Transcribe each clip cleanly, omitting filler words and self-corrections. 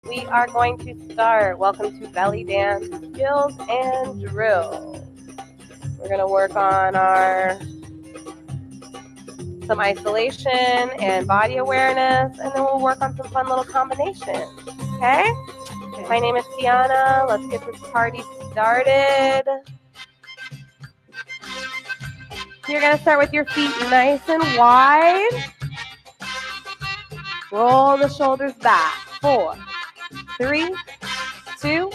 We are going to start. Welcome to Belly Dance Skills and Drills. We're going to work on some isolation and body awareness, and then we'll work on some fun little combinations. Okay? My name is Tiana. Let's get this party started. You're going to start with your feet nice and wide. Roll the shoulders back. 4, 3, 2,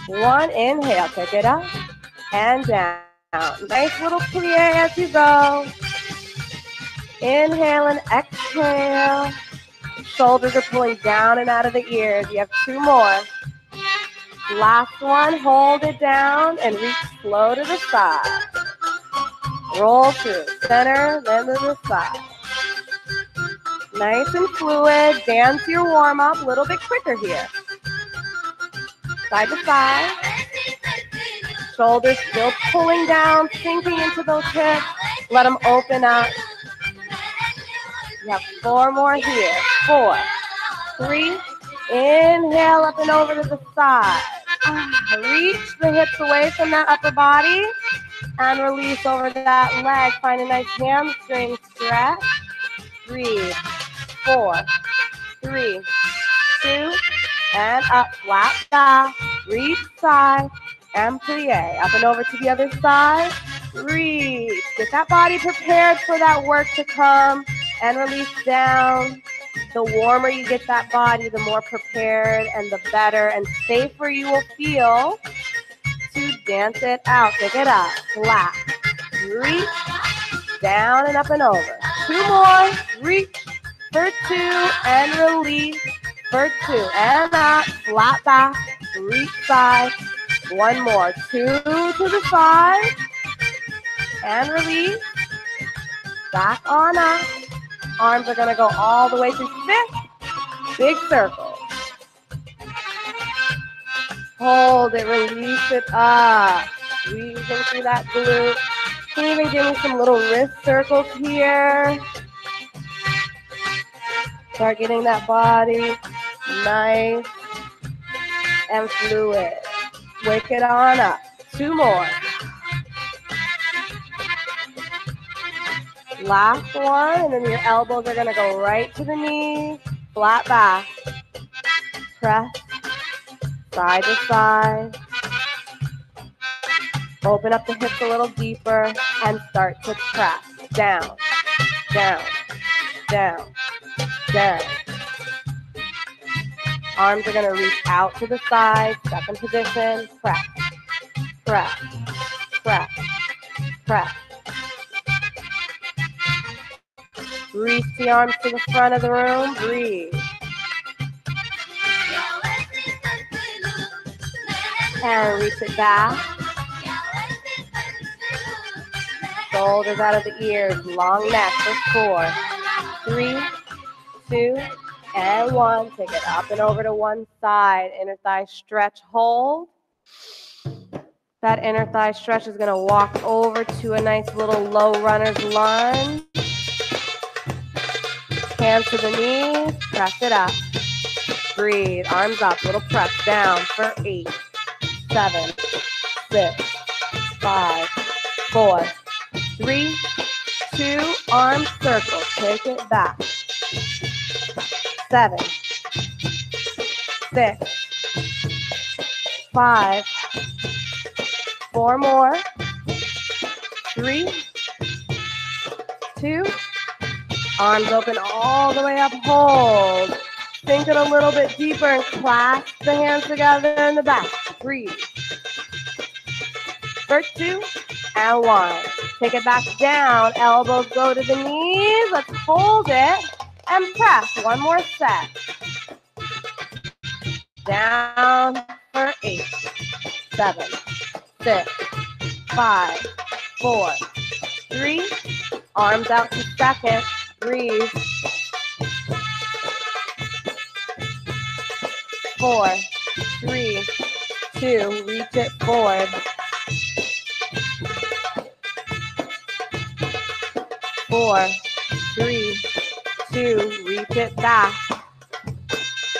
1. Inhale. Pick it up and down. Nice little plie as you go. Inhale and exhale. Shoulders are pulling down and out of the ears. You have 2 more. Last one. Hold it down and reach slow to the side. Roll through. Center, then to the side. Nice and fluid. Dance your warm-up. A little bit quicker here. Side to side. Shoulders still pulling down, sinking into those hips. Let them open up. You have 4 more here. 4, 3. Inhale up and over to the side. Reach the hips away from that upper body and release over that leg. Find a nice hamstring stretch. Breathe. 4, 3, 2, and up. Flat back. Reach side and plie. Up and over to the other side. Reach. Get that body prepared for that work to come and release down. The warmer you get that body, the more prepared and the better and safer you will feel to dance it out. Pick it up. Flat. Reach. Down and up and over. 2 more. Reach for 2 and release for 2. And up. Flat back. Reach side. 1 more. 2 to the side. And release. Back on up. Arms are going to go all the way through fifth. Big circle. Hold it. Release it up. Squeezing through that glute. Can you even give me some little wrist circles here? Start getting that body nice and fluid. Wake it on up. 2 more. Last one, and then your elbows are going to go right to the knees. Flat back. Press. Side to side. Open up the hips a little deeper and start to press. Down, down, down, down. Arms are going to reach out to the side. Step in position. Press, press, press, press. Reach the arms to the front of the room. Breathe. And reach it back. Shoulders out of the ears. Long neck for 4, 3, 2, and 1. Take it up and over to one side. Inner thigh stretch, hold. That inner thigh stretch is going to walk over to a nice little low runner's lunge. Hands to the knees, press it up. Breathe, arms up, little press down for 8, 7, 6, 5, 4, 3, 2, arm circle, take it back. 7, 6, 5, 4 more, 3, 2, arms open all the way up, hold. Sink it a little bit deeper and clasp the hands together in the back. Breathe. For 2 and 1. Take it back down, elbows go to the knees. Let's hold it and press. 1 more set. Down for 8, 7, 6, 5, 4, 3. Arms out to second. Breathe. 4, 3, 2. Reach it forward. 4, 3, 2. Reach it back.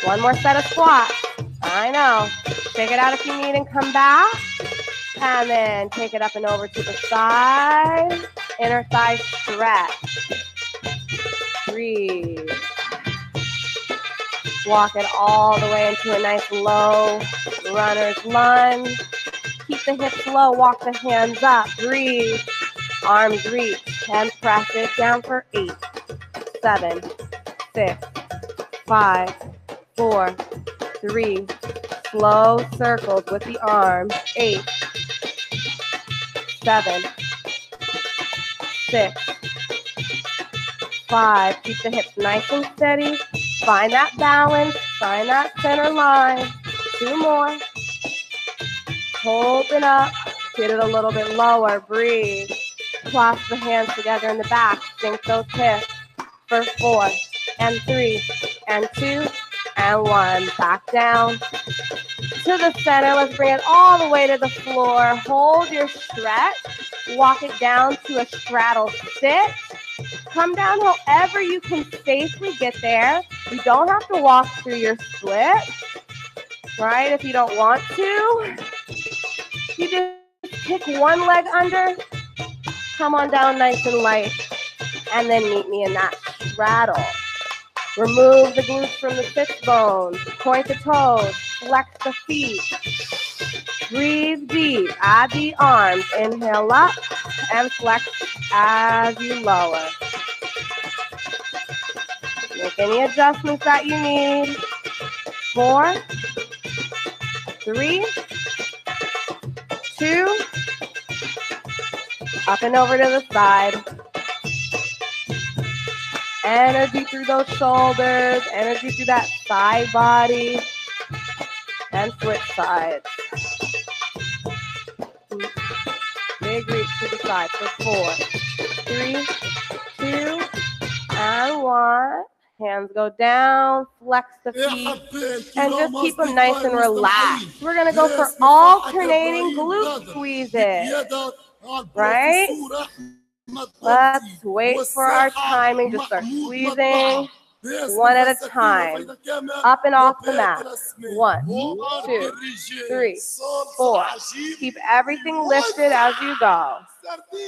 One more set of squats. I know. Shake it out if you need and come back. And then take it up and over to the side. Inner thigh stretch. Breathe. Walk it all the way into a nice low runner's lunge. Keep the hips low. Walk the hands up. Breathe. Arms reach. And press it down for 8, 7, 6, 5, 4, 3. Slow circles with the arms. 8, 7, 6, 5. Keep the hips nice and steady. Find that balance. Find that center line. 2 more. Open up. Get it a little bit lower. Breathe. Clasp the hands together in the back. Sink those hips for 4 and 3 and 2 and 1. Back down to the center. Let's bring it all the way to the floor. Hold your stretch. Walk it down to a straddle sit. Come down however you can safely get there. You don't have to walk through your split, right? If you don't want to, you just kick one leg under. Come on down nice and light, and then meet me in that straddle. Remove the glutes from the sits bones. Point the toes. Flex the feet. Breathe deep. Add the arms. Inhale up and flex as you lower. Make any adjustments that you need. 4, 3, 2. Up and over to the side. Energy through those shoulders. Energy through that side body. And switch sides. Big reach to the side for 4, 3, 2, and 1. Hands go down, flex the feet, and just keep them nice and relaxed. We're gonna go for alternating glute squeezes, right? Let's wait for our timing. Just start squeezing one at a time. Up and off the mat. 1, 2, 3, 4. Keep everything lifted as you go.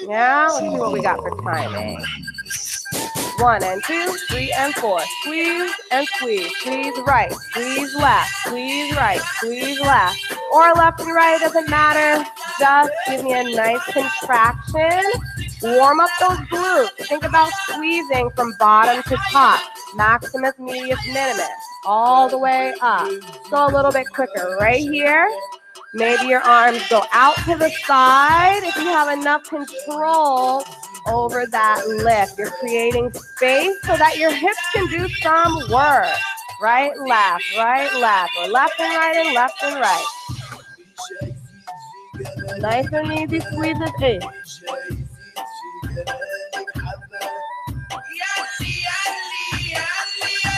Yeah, let's see what we got for timing. 1 and 2, 3 and 4. Squeeze and squeeze. Squeeze right, squeeze left, squeeze right, squeeze left. Or left and right, doesn't matter. Just give me a nice contraction. Warm up those glutes. Think about squeezing from bottom to top. Maximus, medius, minimus. All the way up. Go a little bit quicker. Right here. Maybe your arms go out to the side. If you have enough control over that lift, you're creating space so that your hips can do some work. Right, left, or left and right, and left and right. Nice and easy squeezes in.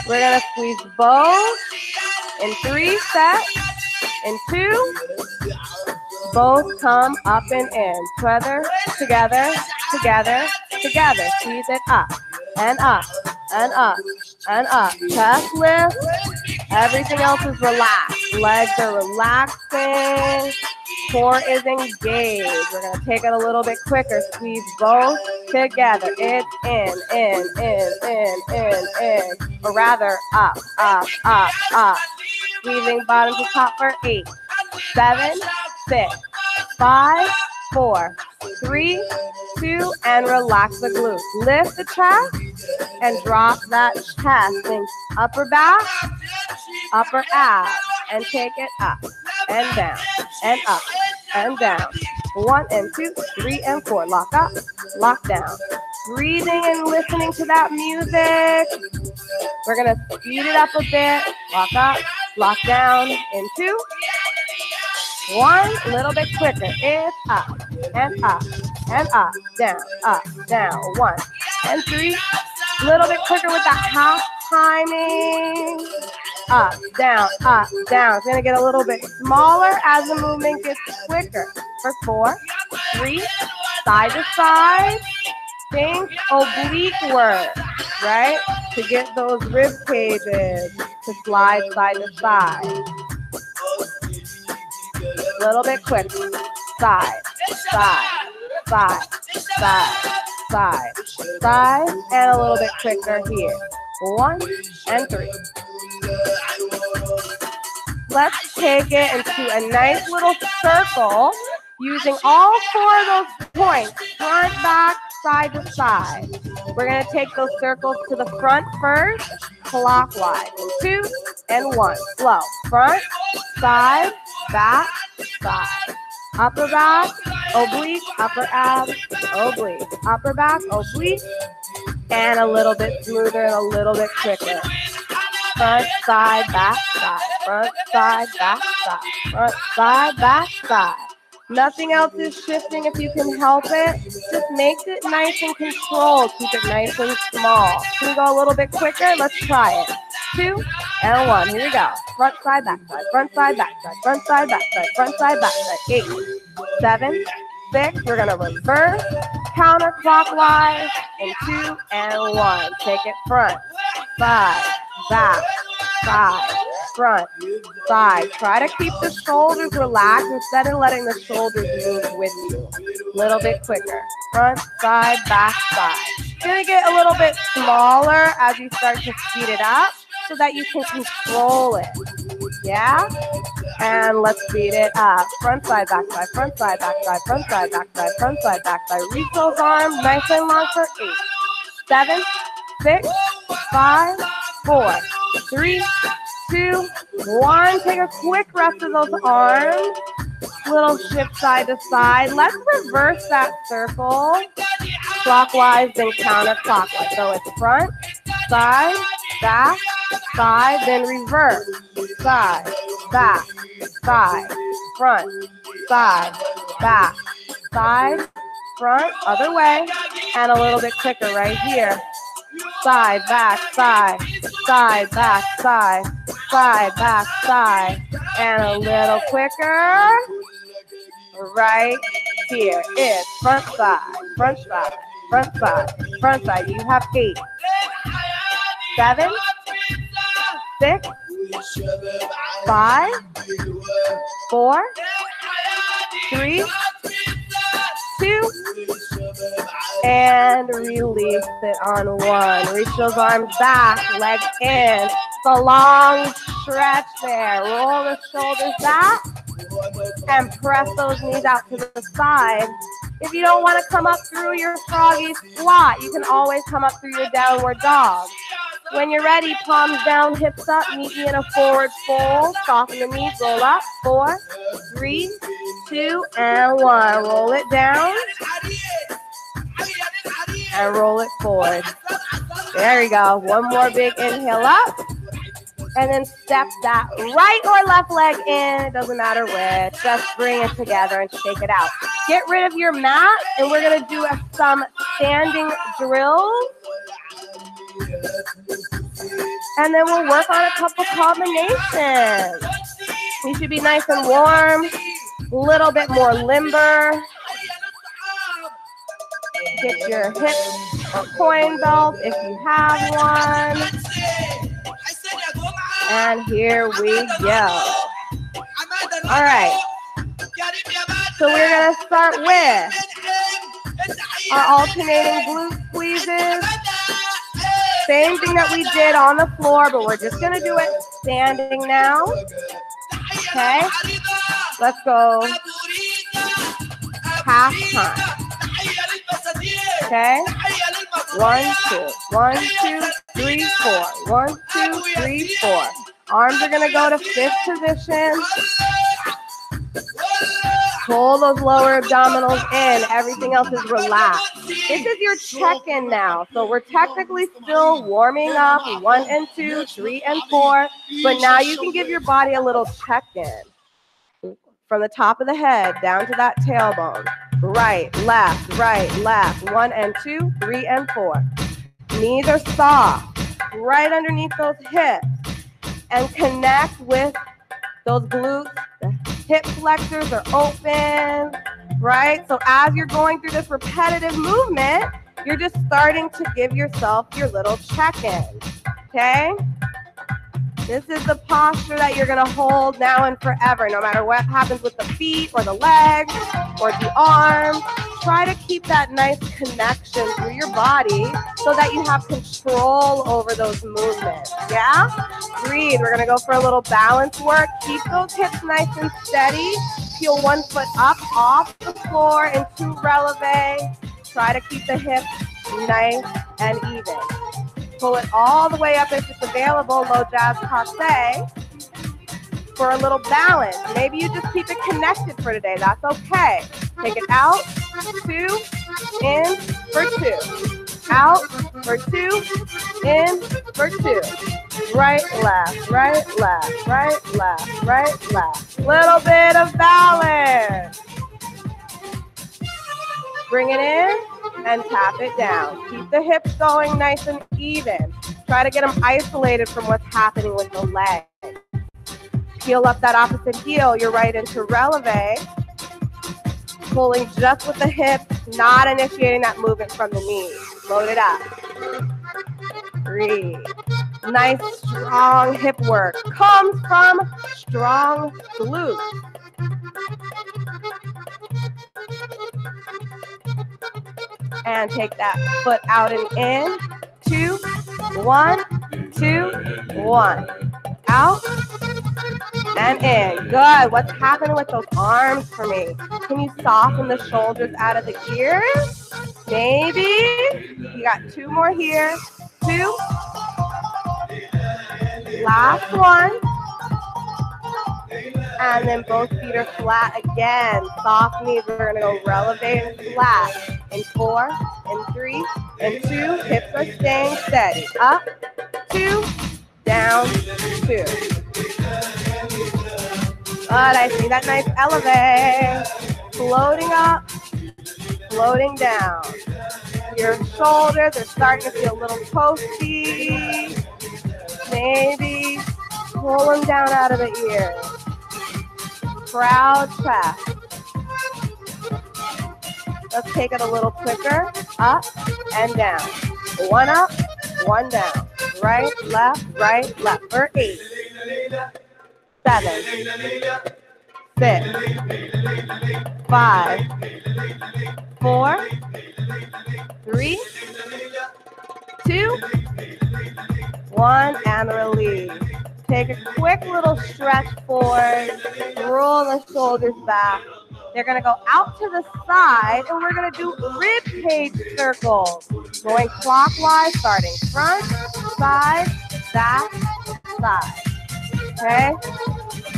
We're gonna squeeze both in 3 sets. In 2, both come up and in. Together, together, together, together. Squeeze it up and up and up and up. Chest lift. Everything else is relaxed. Legs are relaxing. Core is engaged. We're going to take it a little bit quicker. Squeeze both together. It's in. Or rather, up, up, up, up. Squeezing bottom to top for 8, 7, 6, 5, 4, 3, 2, and relax the glutes. Lift the chest and drop that chest. Think upper back, upper abs, and take it up and down and up and down. 1 and 2, 3 and 4. Lock up, lock down. Breathing and listening to that music. We're going to speed it up a bit. Lock up, lock down. In 2, 1, a little bit quicker. It's up and up and up, down, 1 and 3. A little bit quicker with that half timing. Up, down, up, down. It's going to get a little bit smaller as the movement gets quicker. For 4, 3, side to side. Think oblique work, right? To get those rib cages to slide side to side. A little bit quick. Side, side, side, side, side, side, and a little bit quicker here. 1 and 3. Let's take it into a nice little circle using all 4 of those points, front, back, side to side. We're going to take those circles to the front first, clockwise. 2 and 1. Slow. Front, side, back, side. Upper back, oblique, upper ab, oblique. Upper back, oblique, and a little bit smoother and a little bit quicker. Front, side, back, side. Front, side, back, side. Front, side, back, side. Nothing else is shifting if you can help it. Just make it nice and controlled. Keep it nice and small. Can we go a little bit quicker? Let's try it. 2 and 1. Here we go. Front side, back side. Front side, back side. Front side, back side. Front side, back side. 8, 7, 6. We're going to reverse counterclockwise in 2 and 1. Take it front, side, back, side, front, side. Try to keep the shoulders relaxed instead of letting the shoulders move with you. A little bit quicker. Front, side, back, side. It's going to get a little bit smaller as you start to speed it up so that you can control it. Yeah? And let's speed it up. Front side, back side, front side, back side, front side, back side, front side, back side. Reach those arms nice and long for 8, 7, 6, 5, 4, 3, 2, 1. Take a quick rest of those arms. Little shift side to side. Let's reverse that circle. Clockwise, then counterclockwise. So it's front, side, back, side, then reverse. Side, back, side, front, side, back, side, front, other way, and a little bit quicker right here. Side, back, side, side, back, side, side, back, side, and a little quicker right here is front side, front side, front side, front side. You have 8, 7, 6, 5, 4, 3, 2, and release it on 1. Reach those arms back, legs in. It's a long stretch there. Roll the shoulders back and press those knees out to the side. If you don't want to come up through your froggy squat, you can always come up through your downward dog. When you're ready, palms down, hips up, meet me in a forward fold. Soften the knees, roll up. 4, 3, 2, and 1. Roll it down and roll it forward. There we go. One more big inhale up. And then step that right or left leg in. It doesn't matter which. Just bring it together and shake it out. Get rid of your mat, and we're going to do some standing drills. And then we'll work on a couple combinations. You should be nice and warm, a little bit more limber. Get your hips or coin belt if you have one. And here we go. All right. So we're going to start with our alternating glute squeezes. Same thing that we did on the floor, but we're just going to do it standing now. Okay. Let's go half time. Okay. 1, 2, 1, 2, 3, 4. 1, 2, 3, 4. Arms are going to go to 5th position. Pull those lower abdominals in. Everything else is relaxed. This is your check-in now. So we're technically still warming up 1 and 2, 3 and 4. But now you can give your body a little check-in. From the top of the head down to that tailbone. Right, left, 1 and 2, 3 and 4. Knees are soft, right underneath those hips. And connect with those glutes. The hip flexors are open, right? So as you're going through this repetitive movement, you're just starting to give yourself your little check-in, okay? This is the posture that you're gonna hold now and forever, no matter what happens with the feet or the legs or the arms. Try to keep that nice connection through your body so that you have control over those movements, yeah? Breathe, we're gonna go for a little balance work. Keep those hips nice and steady. Peel one foot up off the floor into releve. Try to keep the hips nice and even. Pull it all the way up if it's available, low jazz passe, for a little balance. Maybe you just keep it connected for today. That's okay. Take it out, 2, in for 2. Out for 2, in for 2. Right, left, right, left, right, left, right, left. Little bit of balance. Bring it in and tap it down. Keep the hips going nice and even. Try to get them isolated from what's happening with the legs. Peel up that opposite heel. You're right into releve. Pulling just with the hips, not initiating that movement from the knees. Load it up. Breathe. Nice, strong hip work. Comes from strong glutes. And take that foot out and in. 2, 1, 2, 1. Out and in. Good. What's happening with those arms for me? Can you soften the shoulders out of the ears? Maybe. You got 2 more here. 2. Last one. And then both feet are flat again. Soft knees. We're going to go releve and flat. In 4, in 3, in 2. Hips are staying steady. Up, 2, down, 2. Good. I see that nice elevate. Floating up, floating down. Your shoulders are starting to feel a little toasty. Maybe pull them down out of the ears. Proud chest. Let's take it a little quicker. Up and down. 1 up, 1 down. Right, left, for 8, 7, 6, 5, 4, 3, 2, 1, and release. Take a quick little stretch forward. Roll the shoulders back. They're going to go out to the side, and we're going to do rib cage circles. Going clockwise, starting front, side, back, side. Okay?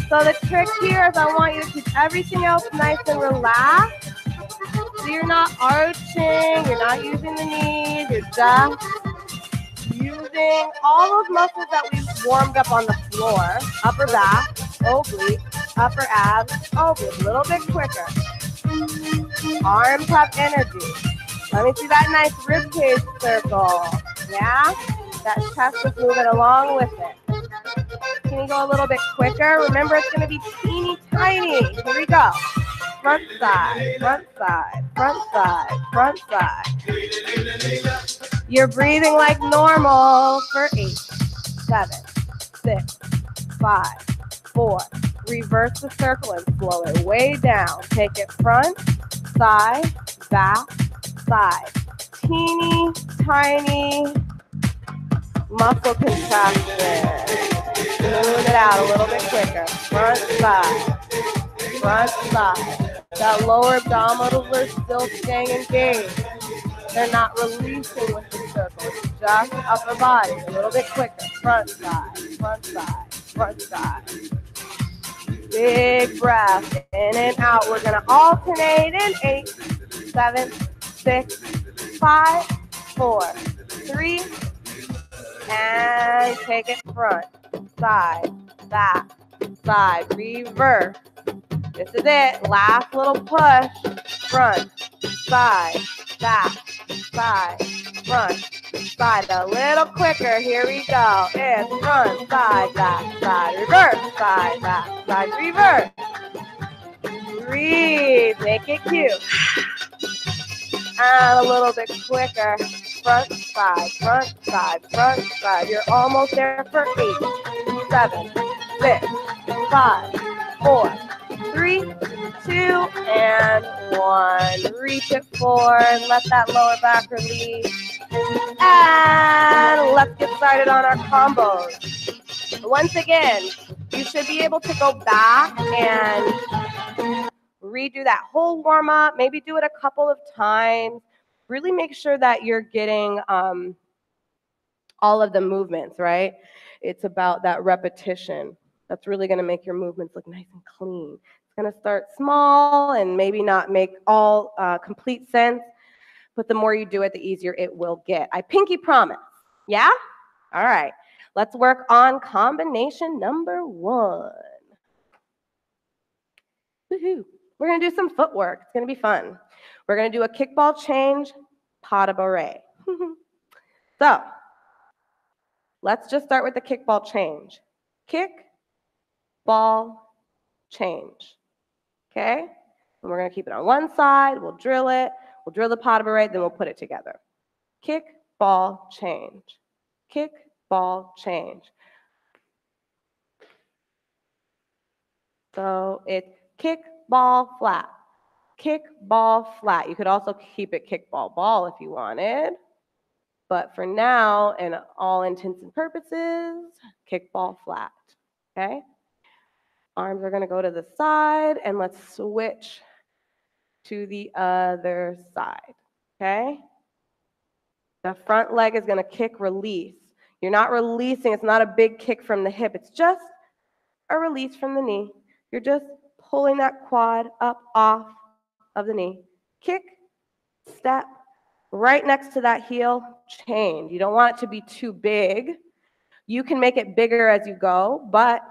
So the trick here is I want you to keep everything else nice and relaxed. So you're not arching, you're not using the knees, you're just using all those muscles that we warmed up on the floor. Upper back, oblique, upper abs, oblique. A little bit quicker. Arms have energy. Let me see that nice rib cage circle. Yeah? That chest is moving along with it. Can you go a little bit quicker? Remember, it's going to be teeny tiny. Here we go. Front side, front side, front side, front side. You're breathing like normal for 8, 7, 6, 5, 4. Reverse the circle and slow it way down. Take it front, side, back, side. Teeny tiny muscle contraction. Smooth it out a little bit quicker. Front side, front side. That lower abdominals are still staying engaged. They're not releasing with the circle. It's just upper body. A little bit quicker. Front side, front side, front side. Big breath. In and out. We're going to alternate in 8, 7, 6, 5, 4, 3, and take it front, side, back, side, reverse. This is it. Last little push. Front, side, back, side, front, side. A little quicker. Here we go. It's front, side, back, side, reverse, side, back, side, reverse. Breathe. Make it cute. And a little bit quicker. Front, side, front, side, front, side. You're almost there for 8, 7, 6, 5, 4, 3, 2, and 1. Reach it forward. Let that lower back release. And let's get started on our combos. Once again, you should be able to go back and redo that whole warm-up. Maybe do it a couple of times. Really make sure that you're getting all of the movements, right? It's about that repetition. That's really going to make your movements look nice and clean. It's going to start small and maybe not make all complete sense, but the more you do it, the easier it will get. I pinky promise. Yeah? All right. Let's work on combination number 1. Woohoo. We're going to do some footwork. It's going to be fun. We're going to do a kickball change, pas de bourrée. So, let's just start with the kickball change. Kick, ball, change. Okay? And we're going to keep it on one side. We'll drill it. We'll drill the pas de bourrée, then we'll put it together. Kick, ball, change. Kick, ball, change. So it's kick, ball, flat. Kick, ball, flat. You could also keep it kick, ball, ball if you wanted. But for now, and all intents and purposes, kick, ball, flat. Okay? Arms are going to go to the side, and let's switch to the other side. Okay? The front leg is going to kick, release. You're not releasing. It's not a big kick from the hip. It's just a release from the knee. You're just pulling that quad up off of the knee. Kick, step, right next to that heel, change. You don't want it to be too big. You can make it bigger as you go, but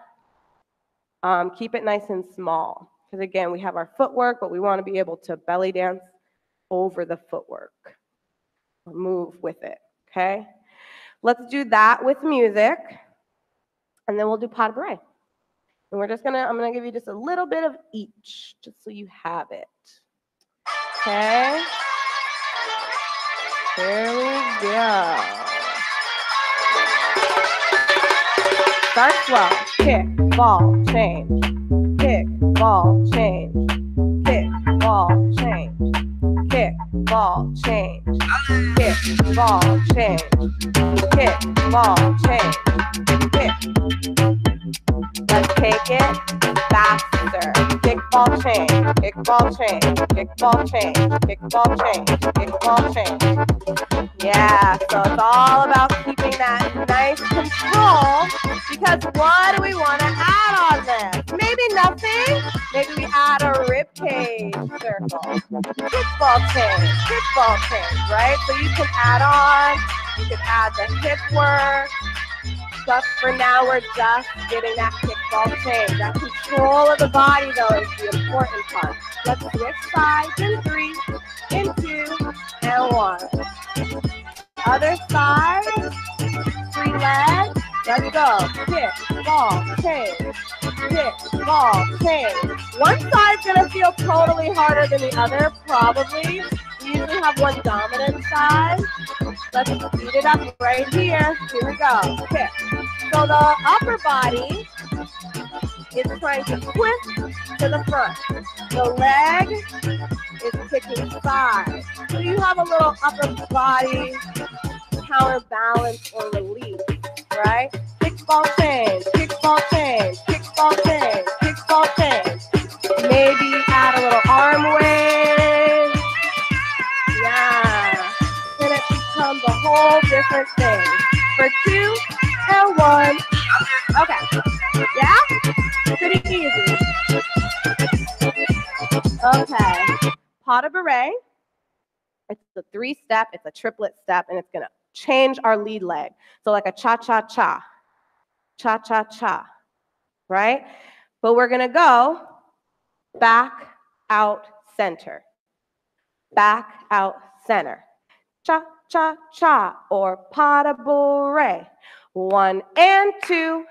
keep it nice and small. Because again, we have our footwork, but we want to be able to belly dance over the footwork. Or move with it, okay? Let's do that with music, and then we'll do pas de bourrée. And I'm gonna give you just a little bit of each, just so you have it. Okay? Here we go. Start slow. Kick, ball, change. Kick, ball, change. Kick, ball, change. Kick, ball, change. Kick, ball, change. Kick, ball, change. Kick. Let's take it faster. Kick, ball, change. Kick, ball, change. Kick, ball, change. Kick, ball, change. Kick, ball, change. Yeah, so it's all about keeping that nice control, because what do we want to add on this? Maybe nothing. Maybe we add a rib cage circle. Kickball change, right? So you can add on, you can add the hip work. Just for now, we're just getting that kickball change. That control of the body, though, is the important part. Let's switch sides in 3, in 2, and 1. Other side, 3 legs. Let's go. Kick, ball, change. Kick, ball, change. One side's gonna feel totally harder than the other, probably. We usually have one dominant side. Let's speed it up right here. Here we go. Kick. So the upper body is trying to twist to the front. The leg is kicking side. So you have a little upper body counterbalance or release, right? Kickball change, kickball change, kickball change, kickball change. Maybe add a little arm wave. Yeah. Then it becomes a whole different thing. For 2 and 1. Okay. Yeah? Pretty easy. Okay. Pas de bourrée. It's a 3-step, it's a triplet step, and it's going to change our lead leg. So like a cha-cha-cha, cha-cha-cha, right? But we're going to go back, out, center. Back, out, center. Cha-cha-cha, or pas de bourrée. 1 and 2,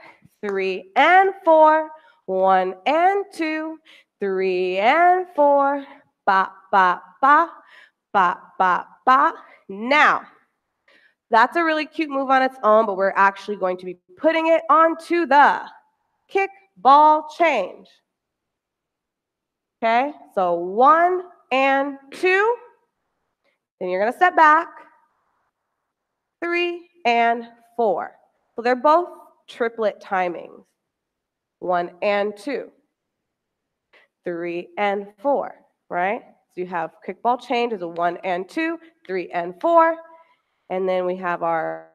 3 and 4. 1 and 2, 3 and 4. Ba, ba, ba, ba, ba, ba. Now, That's a really cute move on its own, but we're actually going to be putting it onto the kick, ball, change. Okay, so 1 and 2. Then you're going to step back. 3 and 4. So they're both triplet timings. 1 and 2. 3 and 4, right? So you have kickball change is a 1 and 2, 3 and 4. And then we have our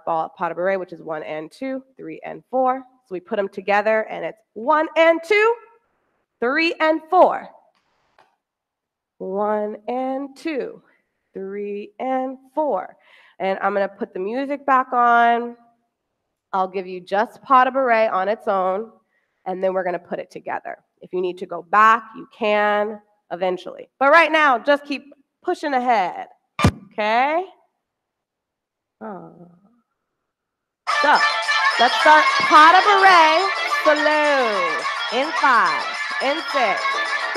ball pas de bourrée, which is 1 and 2, 3 and 4. So we put them together and it's 1 and 2, 3 and 4. 1 and 2, 3 and 4. And I'm going to put the music back on. I'll give you just pas de bourrée on its own, and then we're going to put it together. If you need to go back, you can eventually. But right now, just keep pushing ahead, okay? Oh. So let's start pas de bourrée slow. In 5, in 6,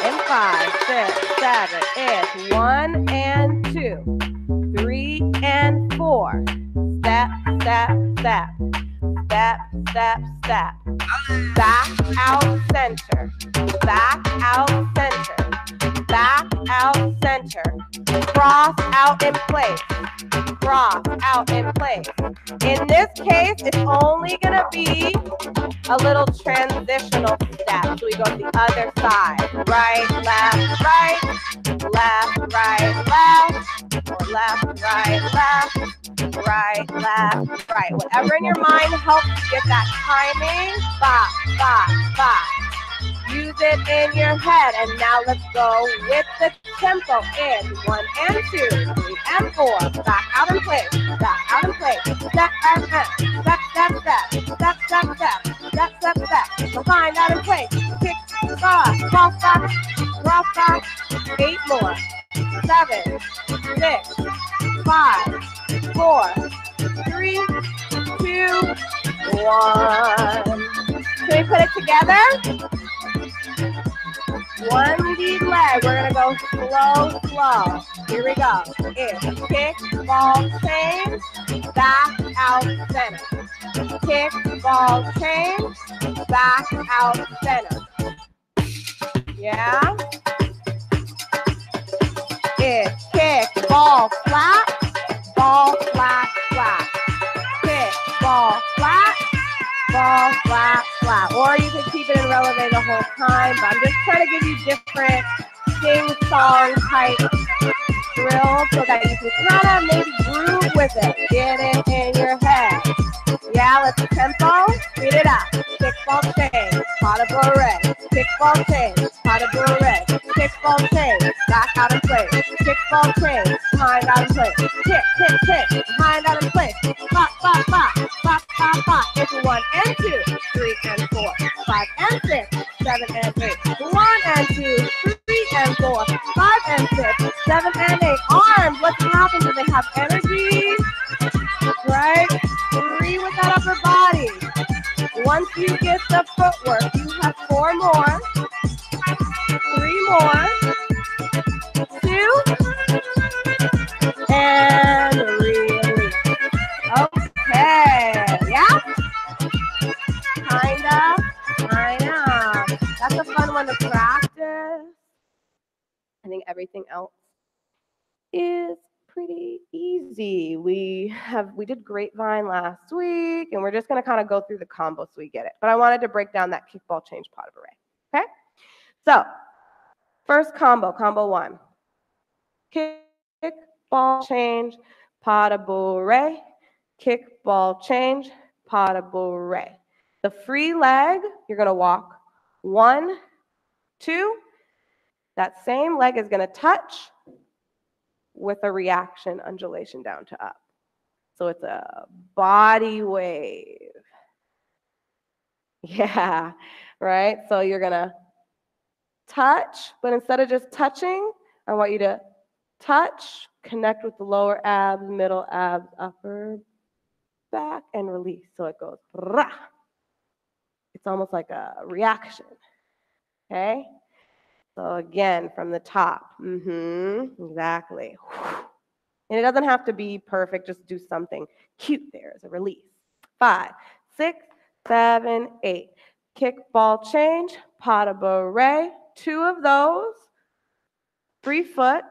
in 5, 6, 7. It's 1 and 2, 3 and 4. Step, step, step. Step, step, step. Back, out, center. Back, out, center. Back, out, center. Cross, out, in place. Cross, out, in place. In this case, it's only going to be a little transitional step. So we go to the other side. Right, left, right. Left, right, left. Or left, right, left. Right, left, right. Whatever in your mind helps you get that timing. Back, back, back. Use it in your head. And now let's go with the tempo in 1 and 2, 3 and 4. Back out in place. Back out in place. Step and step. Step, step, step. Step, step, step. Step, step, step. Behind out in place. Kick, cross, cross back, cross back. 8 more. 7, 6, 5, 4, 3, 2, 1. Can we put it together? One lead leg. We're going to go slow, slow. Here we go. It's kick, ball, change, back, out, center. Kick, ball, change, back, out, center. Yeah? It's kick, ball, flat, flat. Kick, ball, flat, flat. Or you can keep it in releve the whole time, but I'm just trying to give you different sing-song type drills so that you can kind of maybe groove with it. Get it in your head. Yeah, let's tempo. Speed it up. Kickball change, pas de bourrée. Kickball change, pas de bourrée. Kickball change, back out in place. Kickball change, behind out in place. Kick, kick, kick, behind out in place. Bop, bop, bop, bop, bop, bop. It's 1 and 2, 3 and 4, 5 and 6, 7 and 8. 1 and 2, 3 and 4, 5 and 6, 7 and 8. Arms, what's happening? Do they have energy? Right? 3 with that upper body. Once you get the footwork, you have 4 more, 3 more, 2, and release. Okay, yeah? Kind of. That's a fun one to practice. I think everything else is pretty easy. We did grapevine last week, and we're just going to kind of go through the combo so we get it. But I wanted to break down that kickball change pas de bourrée. Okay? So, first combo 1. Kickball change pas de bourrée. Kickball change pas de bourrée. The free leg, you're going to walk 1, 2. That same leg is going to touch with a reaction undulation down to up. So it's a body wave. Yeah, right? So you're going to touch, but instead of just touching, I want you to touch, connect with the lower abs, middle abs, upper back, and release. So it goes, rah. It's almost like a reaction, okay? So again, from the top, exactly. And it doesn't have to be perfect, just do something cute there as a release. 5, 6, 7, 8. Kick, ball, change, pas de bourrée. 2 of those. Free foot,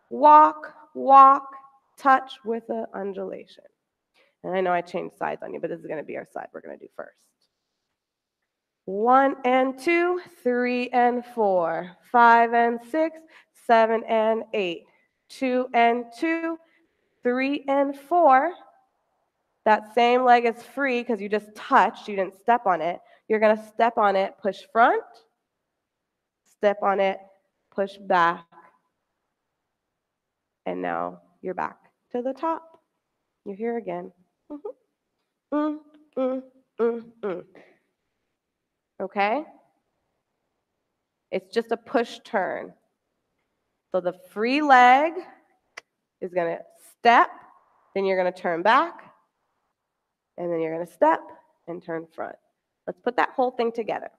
walk, walk, touch with an undulation. And I know I changed sides on you, but this is going to be our side we're going to do first. 1 and 2, 3 and 4, 5 and 6, 7 and 8, 2 and 2, 3 and 4. That same leg is free because you just touched, you didn't step on it. You're going to step on it, push front, step on it, push back, and now you're back to the top. You're here again. Okay? It's just a push turn. So the free leg is going to step, then you're going to turn back, and then you're going to step and turn front. Let's put that whole thing together.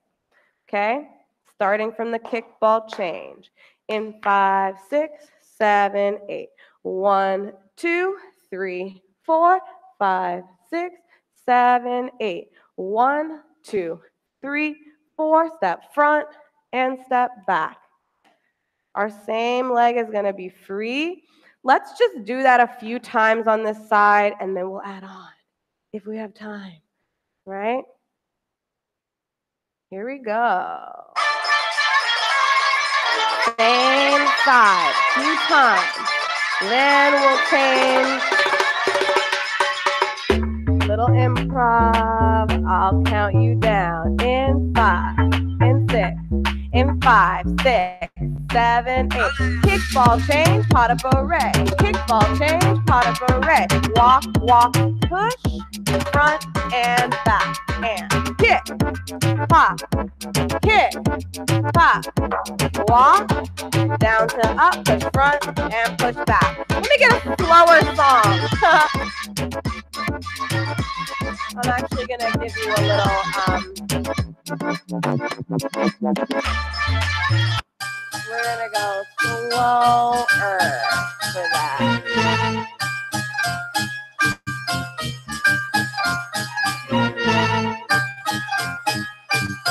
Okay? Starting from the kick, ball, change. In 5, 6, 7, 8. 1, 2, 3, 4, 5, 6, 7, 8. 1, 2, 3, 4. Step front and step back. Our same leg is going to be free. Let's just do that a few times on this side, and then we'll add on if we have time, right? Here we go. Same side, 2 times. Then we'll change. Little improv. I'll count you down. In 5, in 6, in 5, 6, 7, 8. Kick, ball, change, pas de bourrée. Kick, ball, change, pas de bourrée. Walk, walk, push, front and back. And kick, pop, kick, pop, walk, down to up, push front and push back. Let me get a slower song. I'm actually going to give you a little, we're going to go slower for that.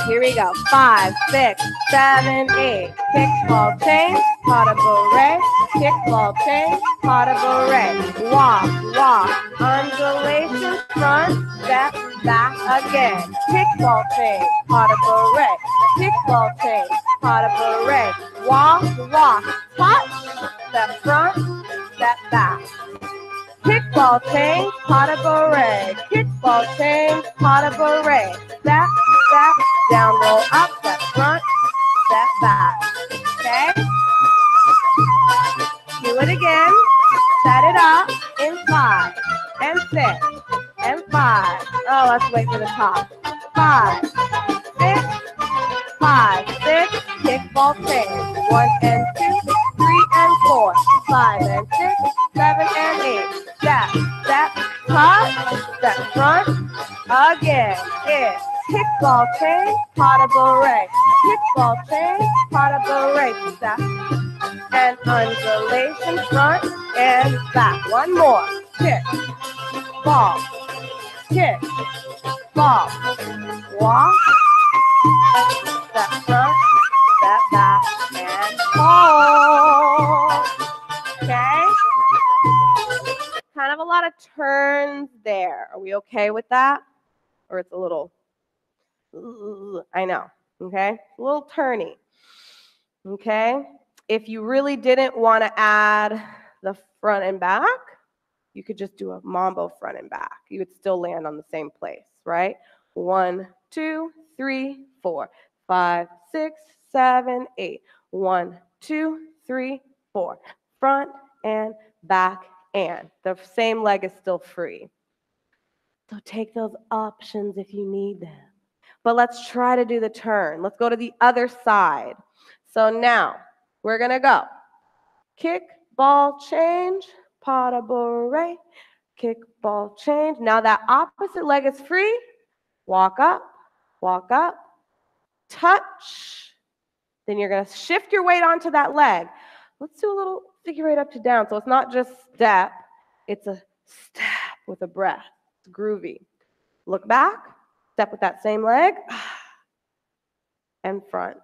Here we go. 5, 6, 7, 8. Kick, ball, change, pas de bourrée. Kick, ball, change, pas de bourrée. Walk, walk, undulation, front, step, back again. Kick, ball, change, pas de bourrée. Kick, ball, change, pas de bourrée. Walk, walk, touch, step front, step back. Kick, ball, change, pas de bourrée. Kick, ball, change, pas de bourrée. Step, step, down, roll up, step front, step back. Okay? Do it again. Set it up in 5 and 6 and 5. Oh, let's wait for the top. 5, 6, 5, 6. Kick, ball, change. 1 and 2, 3 and 4, 5 and 6, 7 and 8. Step, step, touch, step front. Again, it's kick, ball, change, pas de bourrée. Kick, ball, change, pas de bourrée. Step and undulation, front and back. One more. Kick, ball, kick, ball, walk, step front, step back, and hold. Okay? Kind of a lot of turns there. Are we okay with that? Or it's a little, I know, okay? A little turny, okay? If you really didn't want to add the front and back, you could just do a mambo front and back. You would still land on the same place, right? 1, 2, 3, 4, 5, 6, 7, 8. 1, 2, 3, 4. Front and back and. The same leg is still free. So take those options if you need them. But let's try to do the turn. Let's go to the other side. So now we're going to go. Kick, ball, change, pas de bourrée. Kick, ball, change. Now that opposite leg is free. Walk up, touch. Then you're going to shift your weight onto that leg. Let's do a little figure eight up to down. So it's not just step. It's a step with a breath. It's groovy. Look back, step with that same leg, and front.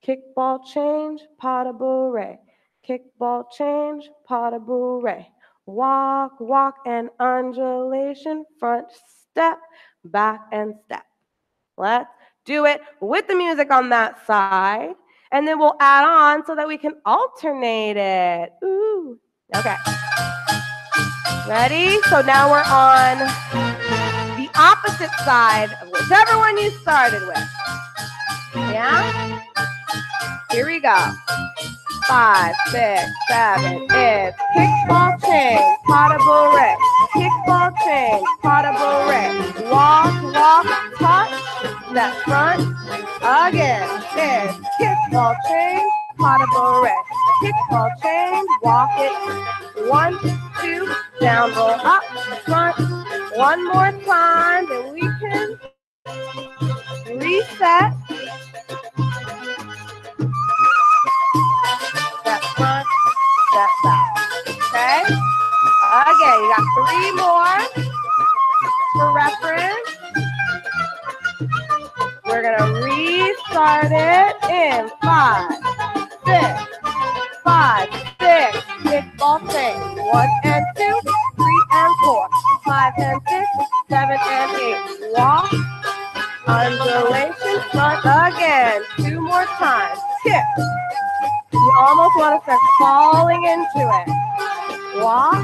Kickball change, pas de bourrée. Kickball change, pas de bourrée. Walk, walk, and undulation, front step, back and step. Let's do it with the music on that side, and then we'll add on so that we can alternate it. Ooh, okay. Ready? So now we're on the opposite side of whichever one you started with. Yeah? Here we go. 5, 6, 7. It's kickball change, pas de bourrée. Kickball change, pas de bourrée. Walk, walk, touch, step front. Again, it's kickball change, pas de bourrée. Kickball change, walk it. 1, 2, down, roll up, front. One more time, and we can reset. Step front, step back. Okay? Again, you got 3 more for reference. We're gonna restart it in 5, 6, 5, 6. Kickball change. 1 and 2, 3 and 4, 5 and 6, 7 and 8. Walk, undulation, front again. 2 more times. Kick. You almost want to start falling into it. Walk.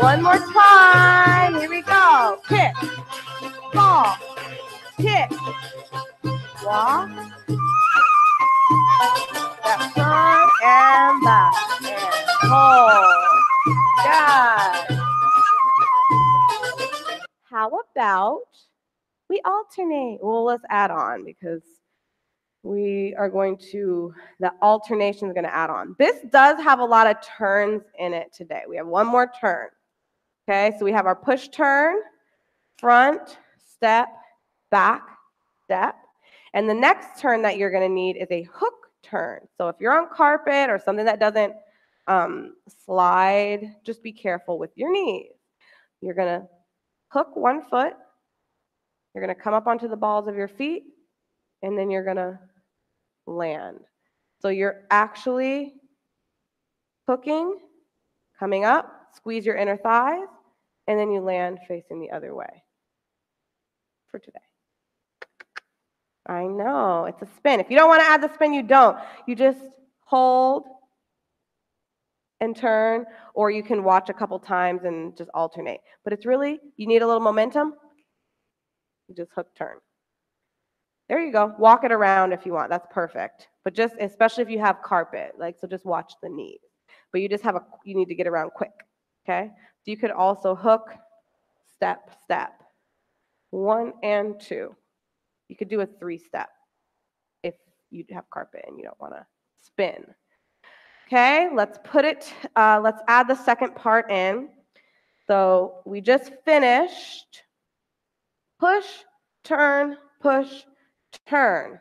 1 more time. Here we go. Kick. Fall. Kick. Walk. Step front and back. And hold. Good. How about we alternate? Well, let's add on because we are going to, the alternation is going to add on. This does have a lot of turns in it today. We have 1 more turn. Okay, so we have our push turn, front, step, back, step. And the next turn that you're going to need is a hook turn. So if you're on carpet or something that doesn't slide, just be careful with your knees. You're going to hook 1 foot. You're going to come up onto the balls of your feet, and then you're going to land. So you're actually hooking, coming up, squeeze your inner thighs, and then you land facing the other way for today. I know, it's a spin. If you don't want to add the spin, you don't. You just hold and turn, or you can watch a couple times and just alternate. But it's really, you need a little momentum, you just hook, turn. There you go. Walk it around if you want. That's perfect. But just, especially if you have carpet, like, so just watch the knees. But you just have you need to get around quick, okay? So you could also hook, step, step. 1 and 2. You could do a 3-step if you have carpet and you don't want to spin. Okay, let's put it, let's add the second part in. So we just finished push, turn, push, turn.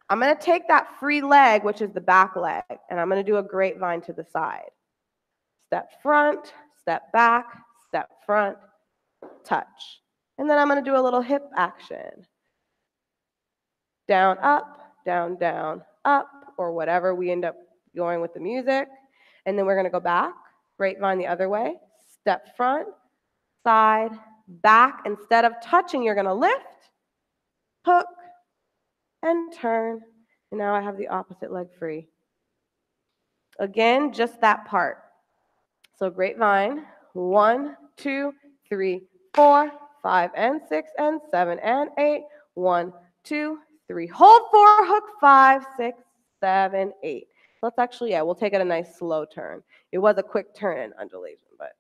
I'm going to take that free leg, which is the back leg, and I'm going to do a grapevine to the side. Step front, step back, step front, touch. And then I'm going to do a little hip action. Down, up, down, down, up, or whatever we end up going with the music. And then we're going to go back, grapevine the other way, step front, side, back. Instead of touching, you're going to lift, hook, and turn. And now I have the opposite leg free. Again, just that part. So grapevine, 1, 2, 3, 4, 5, and 6, and 7, and 8. 1, 2, 3. Hold 4, hook 5, 6, 7, 8. Let's actually, yeah, we'll take it a nice slow turn. It was a quick turn and undulation, but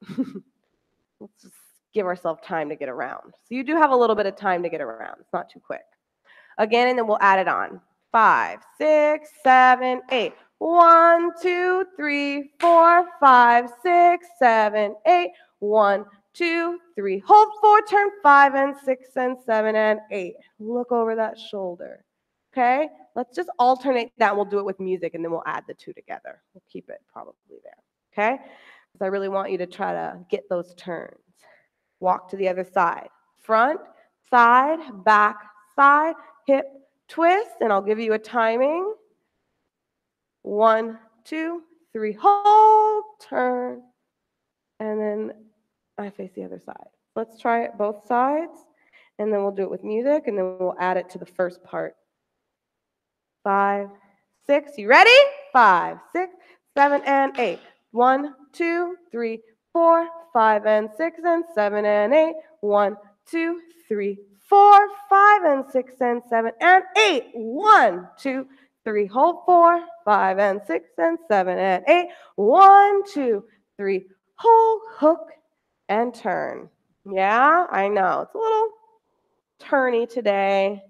let's just give ourselves time to get around. So you do have a little bit of time to get around. It's not too quick. Again, and then we'll add it on. 5, 6, 7, 8. 1, 2, 3, 4, 5, 6, 7, 8. 1, 2, 3. Hold 4, turn 5 and 6 and 7 and 8. Look over that shoulder. Okay? Let's just alternate that. We'll do it with music, and then we'll add the 2 together. We'll keep it probably there. okay? Because I really want you to try to get those turns. Walk to the other side. Front, side, back, side, hip, twist, and I'll give you a timing. 1, 2, 3, hold, turn, and then I face the other side. Let's try it both sides, and then we'll do it with music, and then we'll add it to the first part. 5, 6, you ready? 5, 6, 7, and 8. 1, 2, 3, 4, 5, and 6, and 7, and 8. 1, 2, 3, 4, 5, and 6, and 7, and 8. 1, 2, 3, hold 4, 5, and 6, and 7, and 8. 1, 2, 3, hold, hook, and turn. Yeah, I know. It's a little turny today.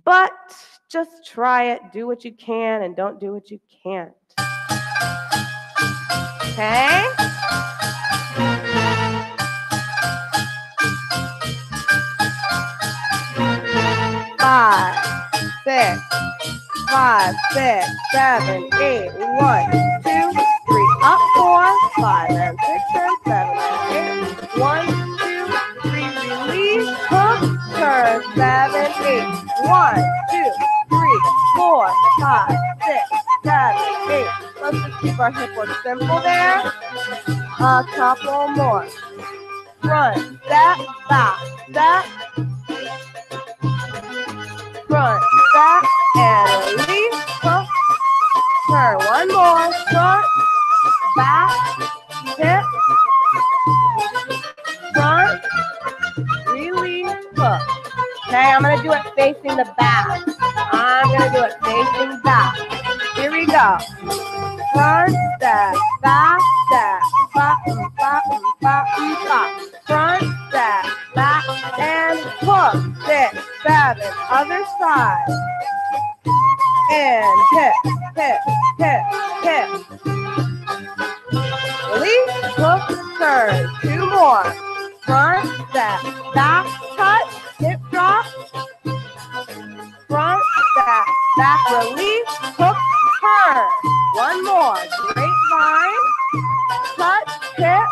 But just try it, do what you can, and don't do what you can't. Okay? Five, six, 5, 6, 7, 8. 1, 2, 3, up 4, 5, and 6, and 7, and 8. 1, 2, 3, release, hook, turn, 7, 8. 1, 2, 3, 4, 5, 6, 7, 8. Let's just keep our hip work simple there. A couple more. Front, step, back, step. Front, step, and release, hook, turn. One more. Front, back, hip, front, release, hook. Okay, I'm going to do it facing the back. I'm going to do it facing back. Here we go. Front step, back step, bop, bop, bop, bop. Front step, back, and hook. 6, 7, other side. And hip, hip, hip, hip. Release, hook, turn. 2 more. Front step, back touch, hip drop. Front step, back release, hook, turn. 1 more. Grapevine, touch, hip.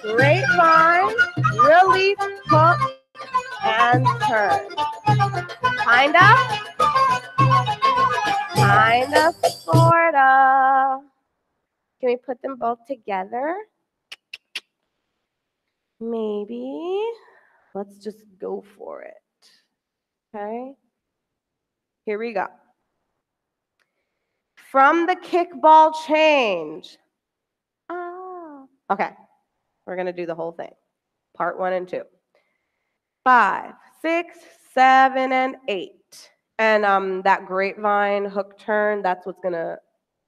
Grapevine, release, hook, and turn. Kinda, sorta. Can we put them both together? Maybe. Let's just go for it. Okay? Here we go. From the kickball change. Okay. We're going to do the whole thing. Part 1 and 2. 5, 6, 7, and 8. And that grapevine hook turn, that's what's going to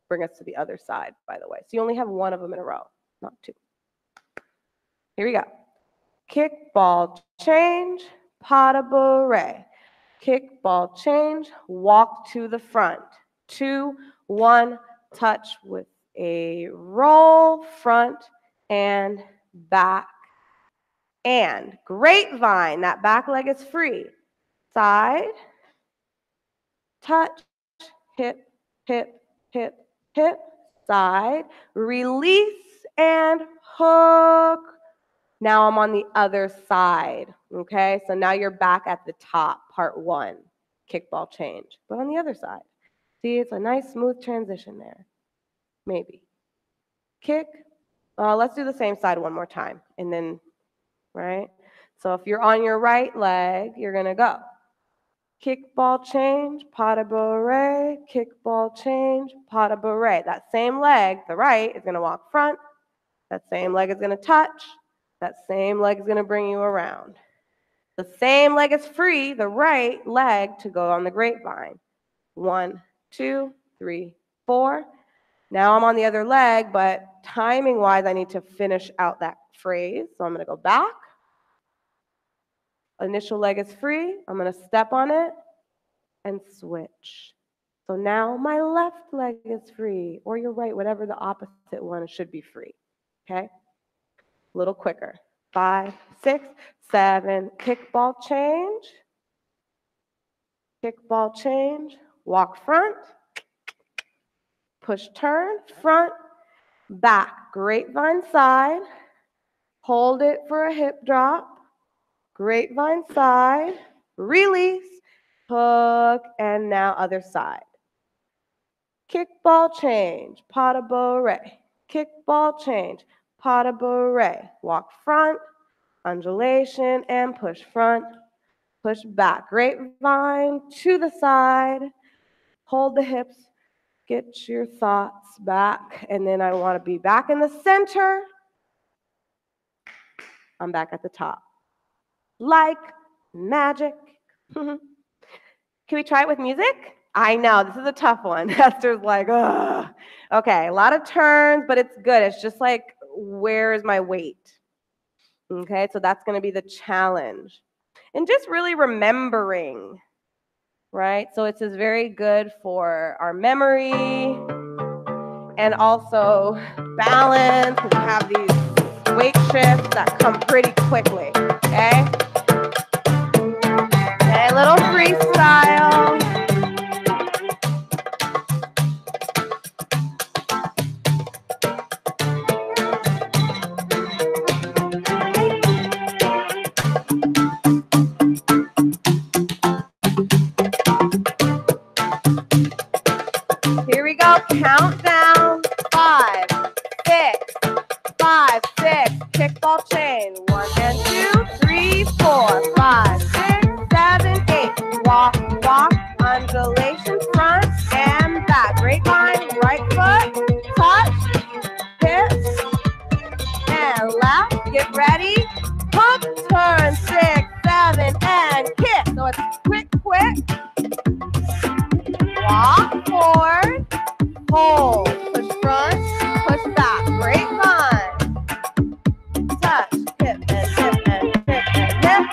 bring us to the other side, by the way. So you only have 1 of them in a row, not 2. Here we go. Kickball change, pas de bourrée. Kickball change, walk to the front. 2, 1, touch with a roll, front and back. And grapevine, that back leg is free. Side, touch, hip, hip, hip, hip, side, release, and hook. Now I'm on the other side, okay? So now you're back at the top, part 1, kickball change. But on the other side, see, it's a nice smooth transition there, maybe. Kick, let's do the same side one more time, and then, right? So if you're on your right leg, you're gonna go. Kickball change, pas de bourrée, kickball change, pas de bourrée. That same leg, the right, is gonna walk front. That same leg is gonna touch. That same leg is going to bring you around. The same leg is free, the right leg, to go on the grapevine. 1, 2, 3, 4. Now I'm on the other leg, but timing-wise, I need to finish out that phrase. So I'm going to go back. Initial leg is free. I'm going to step on it and switch. So now my left leg is free, or your right, whatever the opposite one should be free. Okay? A little quicker. 5, 6, 7, kickball change. Kickball change, walk front. push, turn, front, back, grapevine side, hold it for a hip drop, grapevine side, release, hook, and now other side. Kickball change, pas de bourrée, kickball change, pas de bourrée. Walk front, undulation, and push front, push back. Grapevine to the side, hold the hips, get your thoughts back, and then I want to be back in the center. I'm back at the top. Like magic. Can we try it with music? I know, this is a tough one. Esther's like, ugh. Okay, a lot of turns, but it's good. It's just like, where is my weight? Okay, so that's going to be the challenge. And just really remembering, right? So it's just very good for our memory and also balance, because we have these weight shifts that come pretty quickly, okay? Okay, a little freestyle. Here we go, countdown. 5, 6, 5, 6. Kickball chain. 1 and 2, 3, 4, 5, 6, 7, 8. Walk, walk, undulation, front and back. Grapevine, right foot, touch, hips, and left. Get ready. Hook, turn, 6, 7, and kick. So it's quick, quick. Walk forward, hold, push front, push back, grapevine, touch, hip and hip and hip and hip,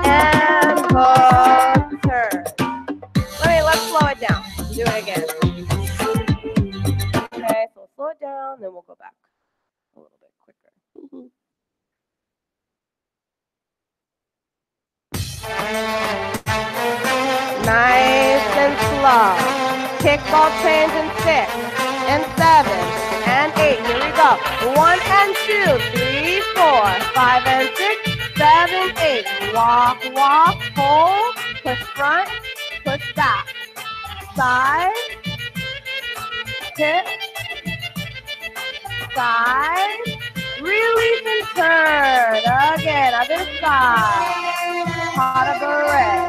and hook, turn. Let's slow it down. Do it again. Okay, so slow it down, then we'll go back a little bit quicker. Nice and slow. Kickball change in 6 and 7 and 8. Here we go. 1 and 2, 3, 4, 5 and 6, 7, 8. Walk, walk, hold, push front, push back. Side, hip, side, release and turn. Again, other side. Pas de bourrée.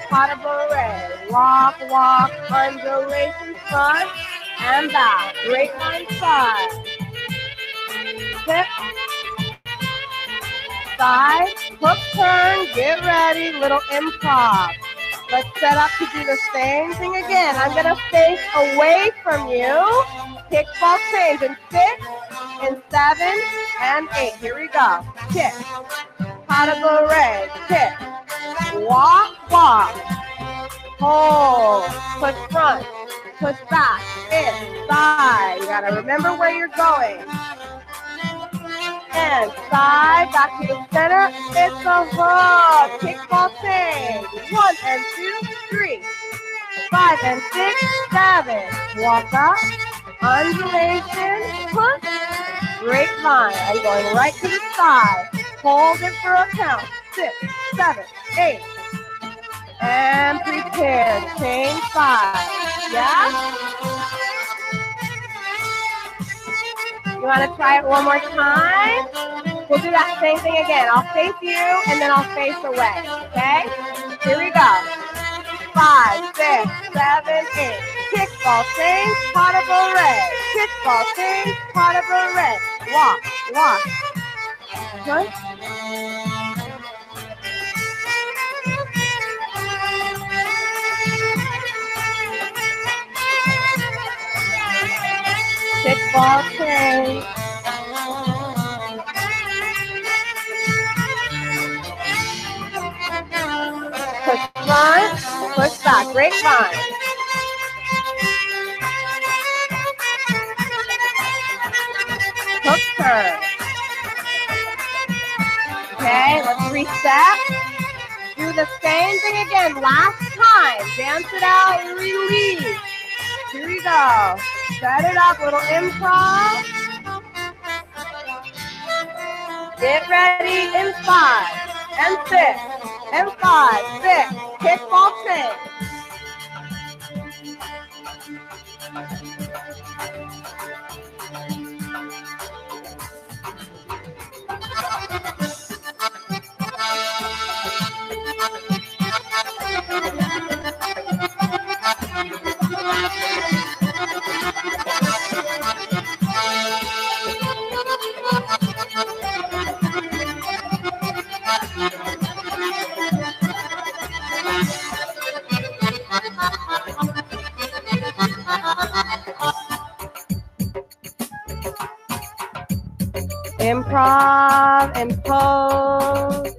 Pas de bourrée. Walk, walk, undulation, front and back. Grapevine side. Hip, side, hook, turn, get ready, little improv. Let's set up to do the same thing again. I'm going to face away from you. Kickball change in 6, in 7, and 8. Here we go. Kick. Pas de bourrée. Kick. Walk, walk. Hold. Push front. Push back. In. Side. You got to remember where you're going. And side. Back to the center. It's a hook. Kickball change. 1 and 2, 3, 5 and 6, 7. Walk up. Undulation. Push. Grapevine. I'm going right to the side. Hold it for a count. 6, 7, 8. And prepare. Change side. Yeah? You want to try it one more time? We'll do that same thing again. I'll face you and then I'll face away. Okay? Here we go. 5, 6, 7, 8. Kickball change, pas de bourrée. Kickball change, pas de bourrée. Walk, walk. Push. Kickball change. Push front, push back, grapevine. Hook turn. Okay, let's reset. Do the same thing again. Last time. Dance it out, release. Here we go. Set it up, little improv. Get ready in 5 and 6 and 5, 6. Kickboxing. Improv and pose.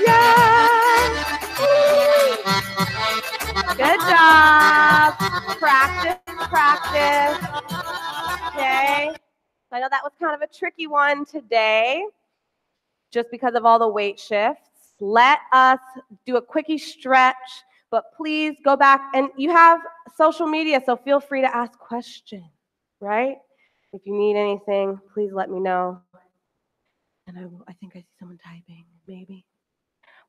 Yeah! Good job. Practice, practice. Okay. I know that was kind of a tricky one today, just because of all the weight shifts. Let us do a quickie stretch, but please go back, and you have social media, so feel free to ask questions, right? If you need anything, please let me know. And I think I see someone typing, maybe.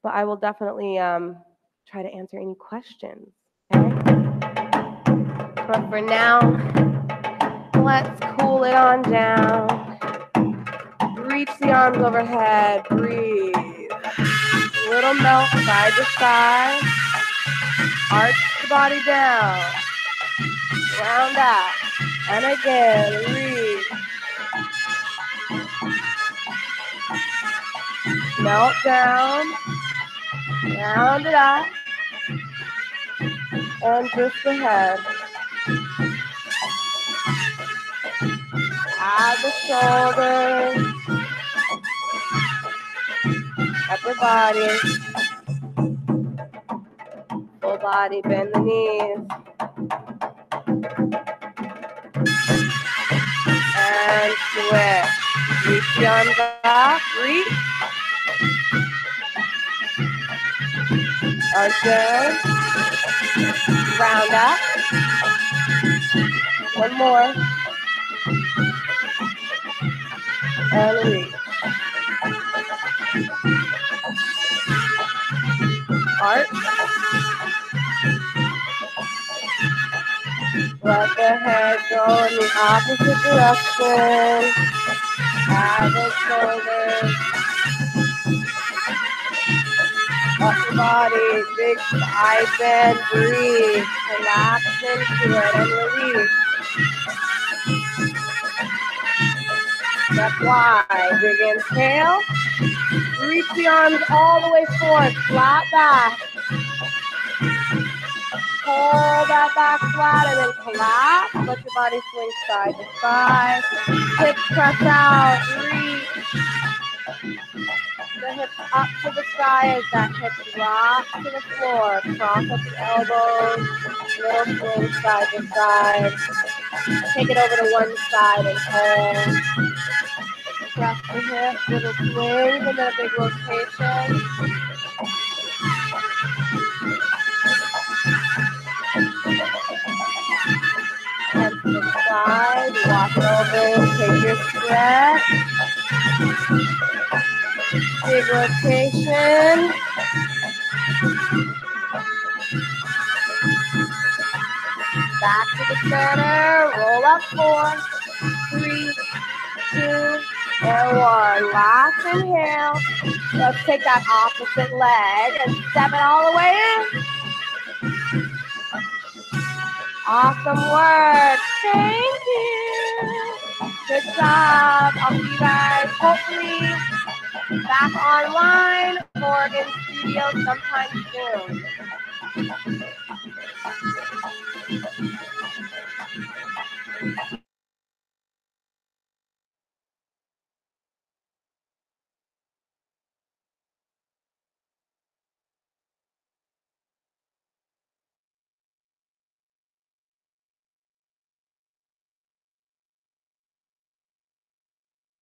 But I will definitely try to answer any questions, okay? But for now, let's cool it on down. Reach the arms overhead, breathe. Little melt side to side. Arch the body down. Round up. And again, breathe. Melt down. Round it up. And just the head. Add the shoulders. Upper body. Full body, bend the knees. And switch. Reach the arms up. Reach. Arch down. Round up. One more. And reach. Arch. Let the head go in the opposite direction. Add the shoulders. Upper body, big side bend, breathe. Relax into it and release. Step wide, big inhale. Reach the arms all the way forward, flat back. Pull that back flat and then collapse. Let your body swing side to side. Hips press out, reach. The hips up to the sky as that hip drops to the floor. Cross up the elbows. Little swing side to side. Take it over to one side and hold. Press the hips, little swings, and then a big rotation. And to the side, walk over, take your stretch. Big rotation. Back to the center, roll up 4, 3, 2, and 1. Last inhale. Let's take that opposite leg and step it all the way in. Awesome work. Thank you. Good job. I'll see you guys hopefully back online or in studio sometime soon.